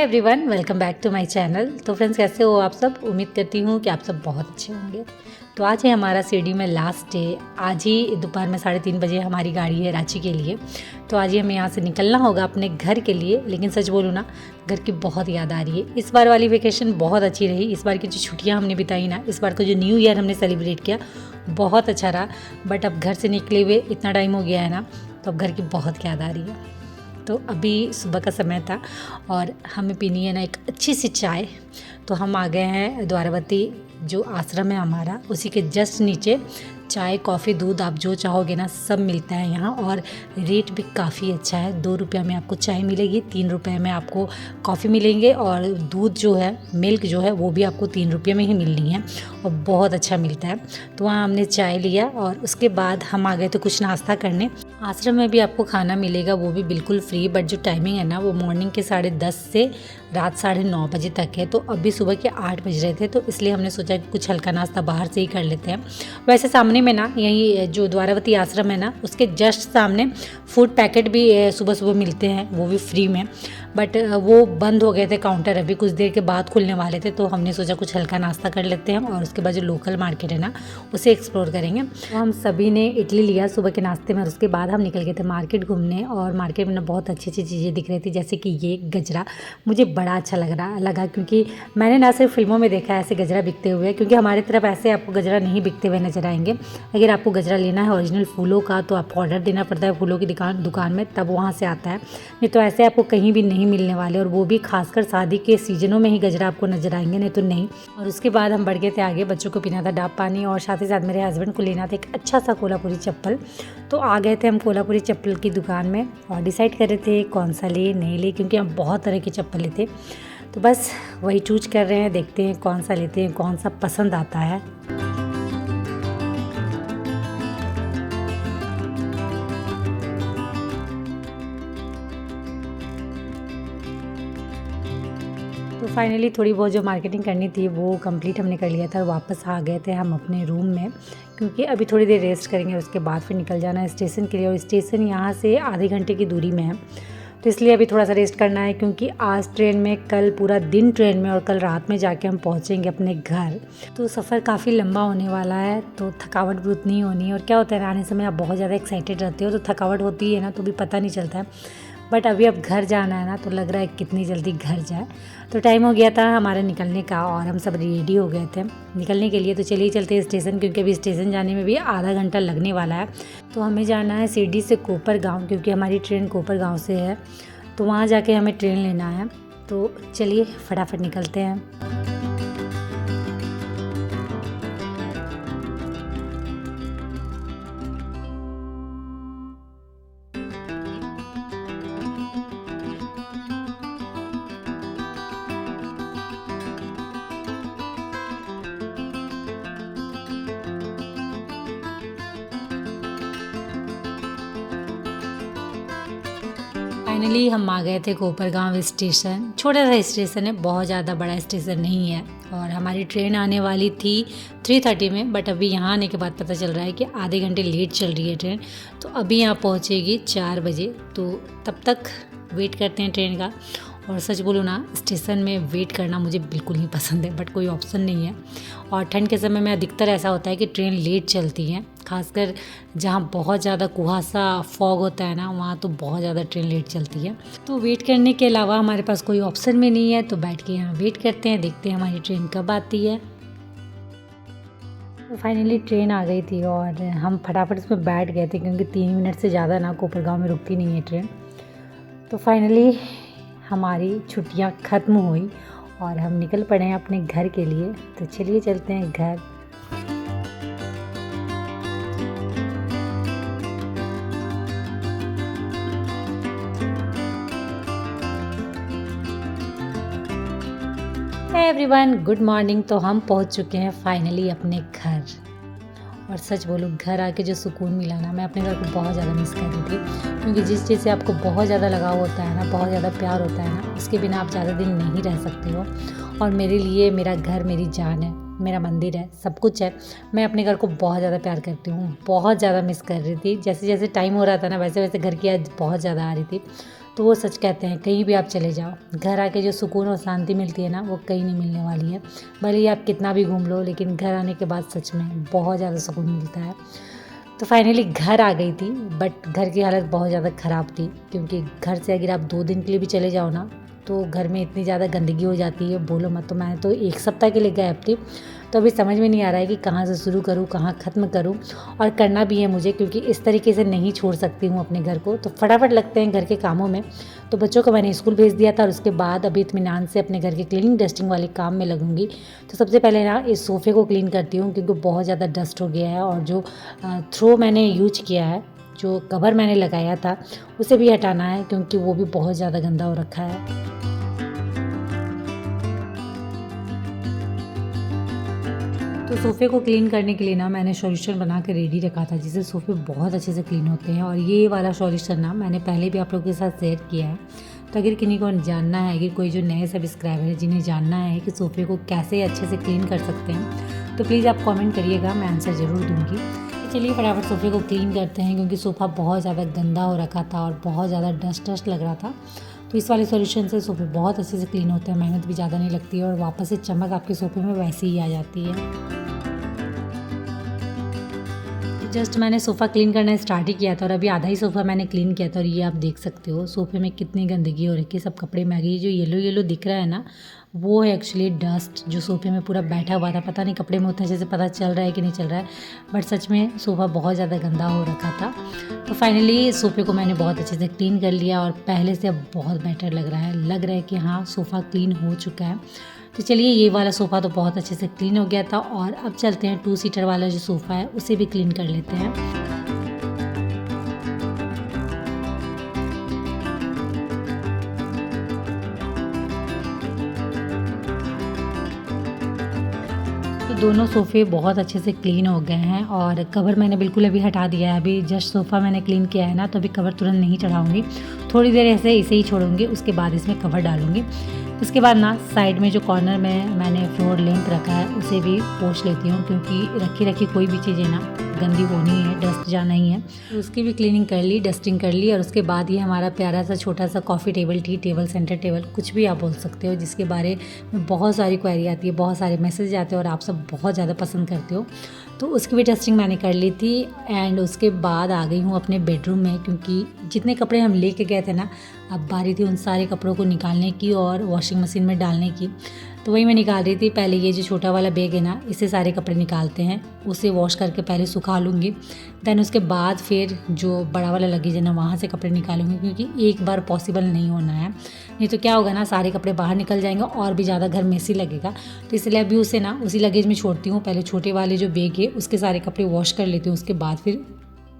Everyone, welcome back to my channel. तो friends, कैसे हो आप सब? उम्मीद करती हूँ कि आप सब बहुत अच्छे होंगे। तो आज है हमारा शिरडी में लास्ट डे। आज ही दोपहर में 3:30 बजे हमारी गाड़ी है रांची के लिए। तो आज ही हमें यहाँ से निकलना होगा अपने घर के लिए। लेकिन सच बोलूँ ना, घर की बहुत याद आ रही है। इस बार वाली वेकेशन बहुत अच्छी रही। इस बार की जो छुट्टियाँ हमने बिताई ना, इस बार का जो न्यू ईयर हमने सेलिब्रेट किया, बहुत अच्छा रहा। बट अब घर से निकले हुए इतना टाइम हो गया है ना, तो अब घर की बहुत याद आ रही है। तो अभी सुबह का समय था और हमें पीनी है ना एक अच्छी सी चाय। तो हम आ गए हैं द्वारावती, जो आश्रम है हमारा, उसी के जस्ट नीचे चाय, कॉफ़ी, दूध आप जो चाहोगे ना सब मिलता है यहाँ। और रेट भी काफ़ी अच्छा है। 2 रुपये में आपको चाय मिलेगी, 3 रुपये में आपको कॉफ़ी मिलेंगे, और दूध जो है, मिल्क जो है, वो भी आपको 3 रुपये में ही मिलनी है और बहुत अच्छा मिलता है। तो वहाँ हमने चाय लिया और उसके बाद हम आ गए थे कुछ नाश्ता करने। आश्रम में भी आपको खाना मिलेगा, वो भी बिल्कुल फ्री। बट जो टाइमिंग है ना, वो मॉर्निंग के 10:30 से रात 9:30 बजे तक है। तो अभी सुबह के 8 बज रहे थे, तो इसलिए हमने सोचा कि कुछ हल्का नाश्ता बाहर से ही कर लेते हैं। वैसे सामने में ना, यही जो द्वारावती आश्रम है ना, उसके जस्ट सामने फूड पैकेट भी सुबह सुबह मिलते हैं, वो भी फ्री में। बट वो बंद हो गए थे काउंटर, अभी कुछ देर के बाद खुलने वाले थे। तो हमने सोचा कुछ हल्का नाश्ता कर लेते हैं और उसके बाद जो लोकल मार्केट है ना, उसे एक्सप्लोर करेंगे। तो हम सभी ने इडली लिया सुबह के नाश्ते में, और उसके बाद हम निकल गए थे मार्केट घूमने। और मार्केट में ना बहुत अच्छी अच्छी चीज़ें दिख रही थी, जैसे कि ये गजरा मुझे बड़ा अच्छा लगा क्योंकि मैंने ना सिर्फ फिल्मों में देखा है ऐसे गजरा बिकते हुए, क्योंकि हमारी तरफ ऐसे आपको गजरा नहीं बिकते हुए नजर आएंगे। अगर आपको गजरा लेना है ओरिजिनल फूलों का, तो आपको ऑर्डर देना पड़ता है फूलों की दुकान में, तब वहाँ से आता है। नहीं तो ऐसे आपको कहीं भी नहीं मिलने वाले, और वो भी खासकर शादी के सीजनों में ही गजरा आपको नजर आएंगे, नहीं तो नहीं। और उसके बाद हम बढ़ गए थे आगे, बच्चों को पीना था डाब पानी, और साथ ही साथ मेरे हस्बैंड को लेना था एक अच्छा सा कोल्हापुरी चप्पल। तो आ गए थे हम कोल्हापुरी चप्पल की दुकान में और डिसाइड कर रहे थे कौन सा ले नहीं ले, क्योंकि हम बहुत तरह की चप्पल थे। तो बस वही चूज कर रहे हैं, देखते हैं कौन सा लेते हैं, कौन सा पसंद आता है। तो फाइनली थोड़ी बहुत जो मार्केटिंग करनी थी वो कंप्लीट हमने कर लिया था। वापस आ गए थे हम अपने रूम में, क्योंकि अभी थोड़ी देर रेस्ट करेंगे, उसके बाद फिर निकल जाना है स्टेशन के लिए। और स्टेशन यहाँ से आधे घंटे की दूरी में है, तो इसलिए अभी थोड़ा सा रेस्ट करना है, क्योंकि आज ट्रेन में, कल पूरा दिन ट्रेन में, और कल रात में जाके हम पहुँचेंगे अपने घर। तो सफ़र काफ़ी लंबा होने वाला है, तो थकावट भी उतनी ही होनी है। और क्या होता है, आने समय आप बहुत ज़्यादा एक्साइटेड रहते हो, तो थकावट होती है ना, तो भी पता नहीं चलता है। बट अभी अब घर जाना है ना, तो लग रहा है कितनी जल्दी घर जाए। तो टाइम हो गया था हमारा निकलने का, और हम सब रेडी हो गए थे निकलने के लिए। तो चलिए चलते हैं स्टेशन, क्योंकि अभी स्टेशन जाने में भी आधा घंटा लगने वाला है। तो हमें जाना है शिरडी से कोपरगांव, क्योंकि हमारी ट्रेन कोपरगांव से है। तो वहाँ जाके हमें ट्रेन लेना है। तो चलिए फटाफट निकलते हैं। फाइनली हम आ गए थे कोपरगांव स्टेशन। छोटा सा स्टेशन है, बहुत ज़्यादा बड़ा स्टेशन नहीं है। और हमारी ट्रेन आने वाली थी 3:30 में, बट अभी यहाँ आने के बाद पता चल रहा है कि आधे घंटे लेट चल रही है ट्रेन। तो अभी यहाँ पहुँचेगी 4 बजे। तो तब तक वेट करते हैं ट्रेन का। और सच बोलूँ ना, स्टेशन में वेट करना मुझे बिल्कुल नहीं पसंद है, बट कोई ऑप्शन नहीं है। और ठंड के समय में अधिकतर ऐसा होता है कि ट्रेन लेट चलती है, खासकर जहाँ बहुत ज़्यादा कुहासा, फॉग होता है ना, वहाँ तो बहुत ज़्यादा ट्रेन लेट चलती है। तो वेट करने के अलावा हमारे पास कोई ऑप्शन भी नहीं है, तो बैठ के यहाँ वेट करते हैं, देखते हैं हमारी ट्रेन कब आती है। तो फाइनली ट्रेन आ गई थी और हम फटाफट उसमें बैठ गए थे, क्योंकि 3 मिनट से ज़्यादा ना कोपरगांव में रुकती नहीं है ट्रेन। तो फाइनली हमारी छुट्टियां ख़त्म हुई और हम निकल पड़े हैं अपने घर के लिए। तो चलिए चलते हैं घर। Everyone, good morning. तो हम पहुंच चुके हैं फाइनली अपने घर। और सच बोलूँ, घर आके जो सुकून मिला ना, मैं अपने घर को बहुत ज़्यादा मिस कर रही थी। क्योंकि जिस चीज़ से आपको बहुत ज़्यादा लगाव होता है ना, बहुत ज़्यादा प्यार होता है ना, उसके बिना आप ज़्यादा दिन नहीं रह सकते हो। और मेरे लिए मेरा घर मेरी जान है। मेरा मंदिर है, सब कुछ है। मैं अपने घर को बहुत ज़्यादा प्यार करती हूँ, बहुत ज़्यादा मिस कर रही थी। जैसे जैसे टाइम हो रहा था ना वैसे वैसे घर की याद बहुत ज़्यादा आ रही थी। तो वो सच कहते हैं, कहीं भी आप चले जाओ, घर आके जो सुकून और शांति मिलती है ना वो कहीं नहीं मिलने वाली है। भले ही आप कितना भी घूम लो, लेकिन घर आने के बाद सच में बहुत ज़्यादा सुकून मिलता है। तो फाइनली घर आ गई थी, बट घर की हालत बहुत ज़्यादा ख़राब थी, क्योंकि घर से अगर आप 2 दिन के लिए भी चले जाओ ना तो घर में इतनी ज़्यादा गंदगी हो जाती है, बोलो मत। तो मैं तो 1 सप्ताह के लिए गायब थी। तो अभी समझ में नहीं आ रहा है कि कहाँ से शुरू करूँ, कहाँ ख़त्म करूँ, और करना भी है मुझे, क्योंकि इस तरीके से नहीं छोड़ सकती हूँ अपने घर को। तो फटाफट लगते हैं घर के कामों में। तो बच्चों को मैंने स्कूल भेज दिया था और उसके बाद अभी इत्मीनान से अपने घर के क्लीनिंग डस्टिंग वाले काम में लगूंगी। तो सबसे पहले ना इस सोफ़े को क्लीन करती हूँ, क्योंकि बहुत ज़्यादा डस्ट हो गया है, और जो थ्रो मैंने यूज किया है, जो कवर मैंने लगाया था, उसे भी हटाना है, क्योंकि वो भी बहुत ज़्यादा गंदा हो रखा है। तो सोफ़े को क्लीन करने के लिए ना मैंने सॉल्यूशन बना के रेडी रखा था, जिससे सोफ़े बहुत अच्छे से क्लीन होते हैं। और ये वाला सॉल्यूशन ना मैंने पहले भी आप लोगों के साथ शेयर किया है। तो अगर किन्हीं को जानना है, अगर कोई जो नए सब्सक्राइबर है जिन्हें जानना है कि सोफ़े को कैसे अच्छे से क्लीन कर सकते हैं, तो प्लीज़ आप कमेंट करिएगा, मैं आंसर ज़रूर दूँगी। तो चलिए फटाफट सोफ़े को क्लीन करते हैं, क्योंकि सोफ़ा बहुत ज़्यादा गंदा हो रखा था और बहुत ज़्यादा डस्ट लग रहा था। तो इस वाले सॉल्यूशन से सोफ़े बहुत अच्छे से क्लीन होते हैं, मेहनत भी ज़्यादा नहीं लगती है, और वापस से चमक आपके सोफ़े में वैसे ही आ जाती है। जस्ट मैंने सोफ़ा क्लीन करना स्टार्ट ही किया था, और अभी आधा ही सोफ़ा मैंने क्लीन किया था। और ये आप देख सकते हो सोफ़े में कितनी गंदगी हो रखी है, सब कपड़े में आ गई। जो येलो येलो दिख रहा है ना, वो है एक्चुअली डस्ट जो सोफ़े में पूरा बैठा हुआ था। पता नहीं कपड़े में उतने अच्छे से पता चल रहा है कि नहीं चल रहा है, बट सच में सोफ़ा बहुत ज़्यादा गंदा हो रखा था। तो फाइनली सोफ़े को मैंने बहुत अच्छे से क्लीन कर लिया, और पहले से अब बहुत बेटर लग रहा है कि हाँ सोफ़ा क्लीन हो चुका है। तो चलिए ये वाला सोफ़ा तो बहुत अच्छे से क्लीन हो गया था, और अब चलते हैं 2 सीटर वाला जो सोफ़ा है उसे भी क्लीन कर लेते हैं। तो दोनों सोफ़े बहुत अच्छे से क्लीन हो गए हैं, और कवर मैंने बिल्कुल अभी हटा दिया है। अभी जस्ट सोफ़ा मैंने क्लीन किया है ना, तो अभी कवर तुरंत नहीं चढ़ाऊँगी, थोड़ी देर ऐसे इसे ही छोड़ूंगी, उसके बाद इसमें कवर डालूँगी। उसके बाद ना साइड में जो कॉर्नर में मैंने फ्लोर लैंप रखा है उसे भी पोंछ लेती हूँ, क्योंकि रखी रखी कोई भी चीज़ें ना गंदी होनी है, डस्ट जाना ही है। तो उसकी भी क्लीनिंग कर ली, डस्टिंग कर ली, और उसके बाद ये हमारा प्यारा सा छोटा सा coffee table, tea table, centre table, कुछ भी आप बोल सकते हो, जिसके बारे में बहुत सारी क्वेरी आती है, बहुत सारे मैसेज आते हैं, और आप सब बहुत ज़्यादा पसंद करते हो। तो उसकी भी डस्टिंग मैंने कर ली थी। एंड उसके बाद आ गई हूँ अपने बेडरूम में, क्योंकि जितने कपड़े हम लेके गए थे ना, अब बारी थी उन सारे कपड़ों को निकालने की और वॉशिंग मशीन में डालने की। तो वही मैं निकाल रही थी। पहले ये जो छोटा वाला बैग है ना, इससे सारे कपड़े निकालते हैं, उसे वॉश करके पहले सुखा लूँगी। देन उसके बाद फिर जो बड़ा वाला लगेज है ना, वहाँ से कपड़े निकालूंगी, क्योंकि एक बार पॉसिबल नहीं होना है, नहीं तो क्या होगा ना, सारे कपड़े बाहर निकल जाएंगे और भी ज़्यादा घर मेसी लगेगा। तो इसलिए अभी उसे ना उसी लगेज में छोड़ती हूँ। पहले छोटे वाले जो बैग है उसके सारे कपड़े वॉश कर लेती हूँ, उसके बाद फिर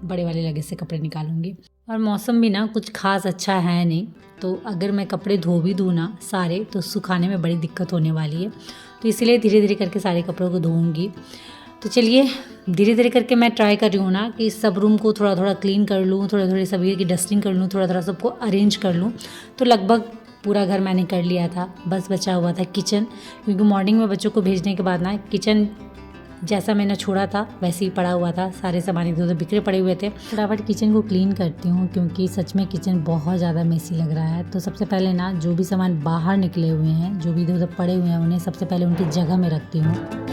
बड़े वाले लगेज से कपड़े निकालूंगी। और मौसम भी ना कुछ खास अच्छा है नहीं, तो अगर मैं कपड़े धो भी दूँ ना सारे, तो सुखाने में बड़ी दिक्कत होने वाली है। तो इसलिए धीरे धीरे करके सारे कपड़ों को धोऊंगी। तो चलिए धीरे धीरे करके मैं ट्राई कर रही हूँ ना कि सब रूम को थोड़ा थोड़ा क्लीन कर लूँ, थोड़ा थोड़ी सभी की डस्टिंग कर लूँ, थोड़ा थोड़ा सबको अरेंज कर लूँ। तो लगभग पूरा घर मैंने कर लिया था, बस बचा हुआ था किचन, क्योंकि मॉर्निंग में बच्चों को भेजने के बाद ना किचन जैसा मैंने छोड़ा था वैसे ही पड़ा हुआ था, सारे सामान इधर उधर बिखरे पड़े हुए थे। फटाफट किचन को क्लीन करती हूँ, क्योंकि सच में किचन बहुत ज़्यादा मेसी लग रहा है। तो सबसे पहले ना जो भी सामान बाहर निकले हुए हैं, जो भी इधर उधर पड़े हुए हैं, उन्हें सबसे पहले उनकी जगह में रखती हूँ।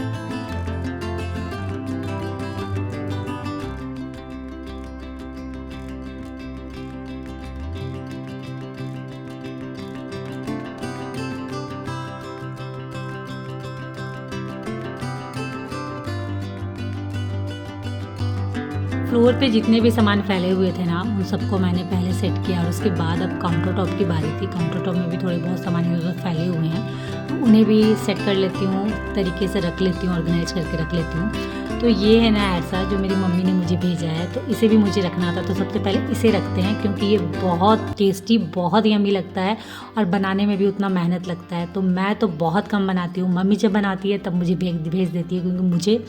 फ्लोर पे जितने भी सामान फैले हुए थे ना, उन सबको मैंने पहले सेट किया, और उसके बाद अब काउंटर टॉप की बारी थी। काउंटर टॉप में भी थोड़े बहुत सामान इधर फैले हुए हैं, तो उन्हें भी सेट कर लेती हूँ, तरीके से रख लेती हूँ, ऑर्गेनाइज करके रख लेती हूँ। तो ये है ना ऐसा जो मेरी मम्मी ने मुझे भेजा है, तो इसे भी मुझे रखना था। तो सबसे पहले इसे रखते हैं क्योंकि ये बहुत टेस्टी, बहुत यम्मी लगता है और बनाने में भी उतना मेहनत लगता है। तो मैं तो बहुत कम बनाती हूँ, मम्मी जब बनाती है तब मुझे भेज देती है, क्योंकि मुझे,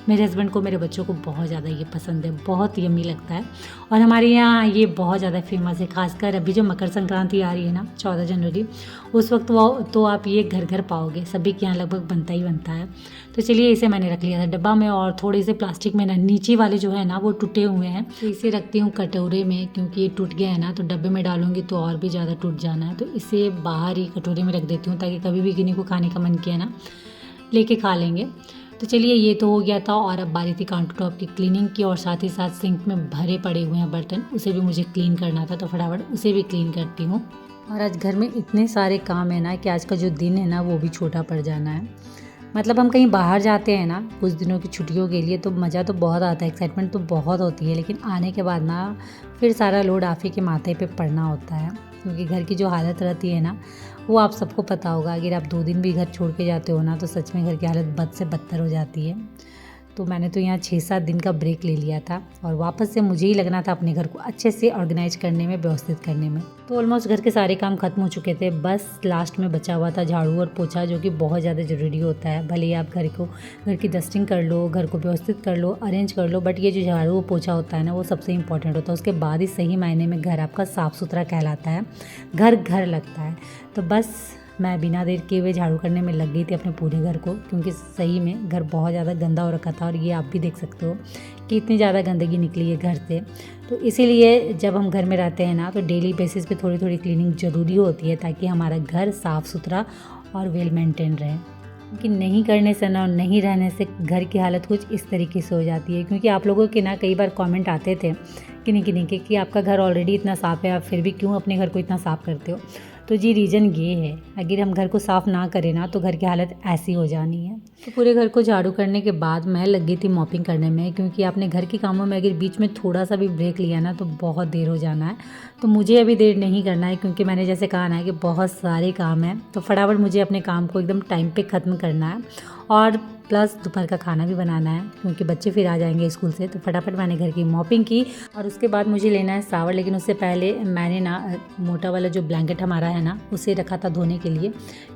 मेरे हस्बैंड को, मेरे बच्चों को बहुत ज़्यादा ये पसंद है, बहुत यम्मी लगता है। और हमारे यहाँ ये बहुत ज़्यादा फेमस है, खासकर अभी जो मकर संक्रांति आ रही है ना 14 जनवरी, उस वक्त वो तो आप ये घर घर पाओगे, सभी के यहाँ लगभग बनता ही बनता है। तो चलिए इसे मैंने रख लिया था डब्बा में, और थोड़े से प्लास्टिक में ना नीचे वाले जो है ना वो टूटे हुए हैं, तो इसे रखती हूँ कटोरे में, क्योंकि ये टूट गया है ना, तो डब्बे में डालूंगी तो और भी ज़्यादा टूट जाना है। तो इसे बाहर ही कटोरे में रख देती हूँ ताकि कभी भी किन्हीं को खाने का मन किया ना लेके खा लेंगे। तो चलिए ये तो हो गया था, और अब बारी थी काउंटर टॉप की क्लीनिंग की, और साथ ही साथ सिंक में भरे पड़े हुए हैं बर्तन, उसे भी मुझे क्लीन करना था, तो फटाफट उसे भी क्लीन करती हूँ। और आज घर में इतने सारे काम है ना कि आज का जो दिन है ना वो भी छोटा पड़ जाना है। मतलब हम कहीं बाहर जाते हैं ना कुछ दिनों की छुट्टियों के लिए, तो मज़ा तो बहुत आता है, एक्साइटमेंट तो बहुत होती है, लेकिन आने के बाद ना फिर सारा लोड आप ही के माथे पे पड़ना होता है, क्योंकि घर की जो हालत रहती है ना वो आप सबको पता होगा। अगर आप 2 दिन भी घर छोड़ के जाते हो ना तो सच में घर की हालत बद से बदतर हो जाती है। तो मैंने तो यहाँ 6-7 दिन का ब्रेक ले लिया था, और वापस से मुझे ही लगना था अपने घर को अच्छे से ऑर्गेनाइज करने में, व्यवस्थित करने में। तो ऑलमोस्ट घर के सारे काम खत्म हो चुके थे, बस लास्ट में बचा हुआ था झाड़ू और पोछा, जो कि बहुत ज़्यादा ज़रूरी होता है। भले ही आप घर की डस्टिंग कर लो, घर को व्यवस्थित कर लो, अरेंज कर लो, बट ये जो झाड़ू और पोछा होता है ना वो सबसे इंपॉर्टेंट होता है। उसके बाद ही सही मायने में घर आपका साफ़ सुथरा कहलाता है, घर घर लगता है। तो बस मैं बिना देर किए हुए झाड़ू करने में लग गई थी अपने पूरे घर को, क्योंकि सही में घर बहुत ज़्यादा गंदा हो रखा था, और ये आप भी देख सकते हो कि इतनी ज़्यादा गंदगी निकली है घर से। तो इसीलिए जब हम घर में रहते हैं ना तो डेली बेसिस पे थोड़ी थोड़ी क्लीनिंग ज़रूरी होती है, ताकि हमारा घर साफ़ सुथरा और वेल मेंटेन रहे। क्योंकि नहीं करने से ना, नहीं रहने से घर की हालत कुछ इस तरीके से हो जाती है। क्योंकि आप लोगों के ना कई बार कमेंट आते थे किन्हीं के कि आपका घर ऑलरेडी इतना साफ़ है, आप फिर भी क्यों अपने घर को इतना साफ़ करते हो। तो जी रीज़न ये है, अगर हम घर को साफ़ ना करें ना तो घर की हालत ऐसी हो जानी है। तो पूरे घर को झाड़ू करने के बाद मैं लग गई थी मॉपिंग करने में, क्योंकि आपने घर के कामों में अगर बीच में थोड़ा सा भी ब्रेक लिया ना तो बहुत देर हो जाना है। तो मुझे अभी देर नहीं करना है, क्योंकि मैंने जैसे कहा ना कि बहुत सारे काम हैं, तो फटाफट मुझे अपने काम को एकदम टाइम पे ख़त्म करना है, और प्लस दोपहर का खाना भी बनाना है, क्योंकि बच्चे फिर आ जाएंगे स्कूल से। तो फटाफट मैंने घर की मॉपिंग की, और उसके बाद मुझे लेना है शावर। लेकिन उससे पहले मैंने ना मोटा वाला जो ब्लैंकेट हमारा है ना उसे रखा था धोने के लिए,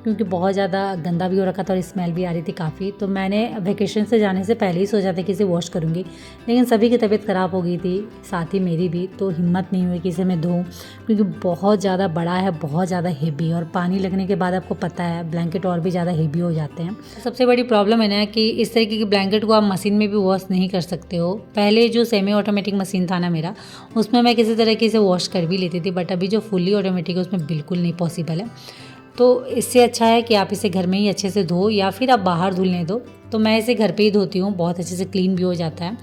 क्योंकि बहुत ज़्यादा गंदा भी हो रखा था और स्मेल भी आ रही थी काफ़ी। तो मैंने वेकेशन से जाने से पहले ही सोचा था कि इसे वॉश करूँगी, लेकिन सभी की तबीयत ख़राब हो गई थी, साथ ही मेरी भी, तो हिम्मत नहीं हुई कि इसे मैं धोऊँ, क्योंकि बहुत ज़्यादा बड़ा है, बहुत ज़्यादा हेवी, और पानी लगने के बाद आपको पता है ब्लैंकेट और भी ज़्यादा हेवी हो जाते हैं। सबसे बड़ी प्रॉब्लम है ना कि इस तरीके की ब्लैंकेट को आप मशीन में भी वॉश नहीं कर सकते हो। पहले जो सेमी ऑटोमेटिक मशीन था ना मेरा, उसमें मैं किसी तरीके से वॉश कर भी लेती थी, बट अभी जो फुली ऑटोमेटिक है उसमें बिल्कुल नहीं पॉसिबल है। तो इससे अच्छा है कि आप इसे घर में ही अच्छे से धो, या फिर आप बाहर धुलने दो। तो मैं इसे घर पे ही धोती हूँ, बहुत अच्छे से क्लीन भी हो जाता है।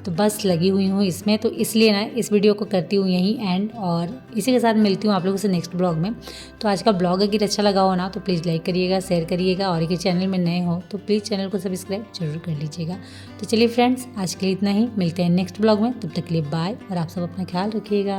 तो बस लगी हुई हूँ इसमें, तो इसलिए ना इस वीडियो को करती हूँ यहीं एंड, और इसी के साथ मिलती हूँ आप लोगों से नेक्स्ट ब्लॉग में। तो आज का ब्लॉग अगर अच्छा लगा हो ना तो प्लीज़ लाइक करिएगा, शेयर करिएगा, और अगर चैनल में नए हो तो प्लीज़ चैनल को सब्सक्राइब जरूर कर लीजिएगा। तो चलिए फ्रेंड्स, आज के लिए इतना ही, मिलते हैं नेक्स्ट ब्लॉग में, तब तक के लिए बाय, और आप सब अपना ख्याल रखिएगा।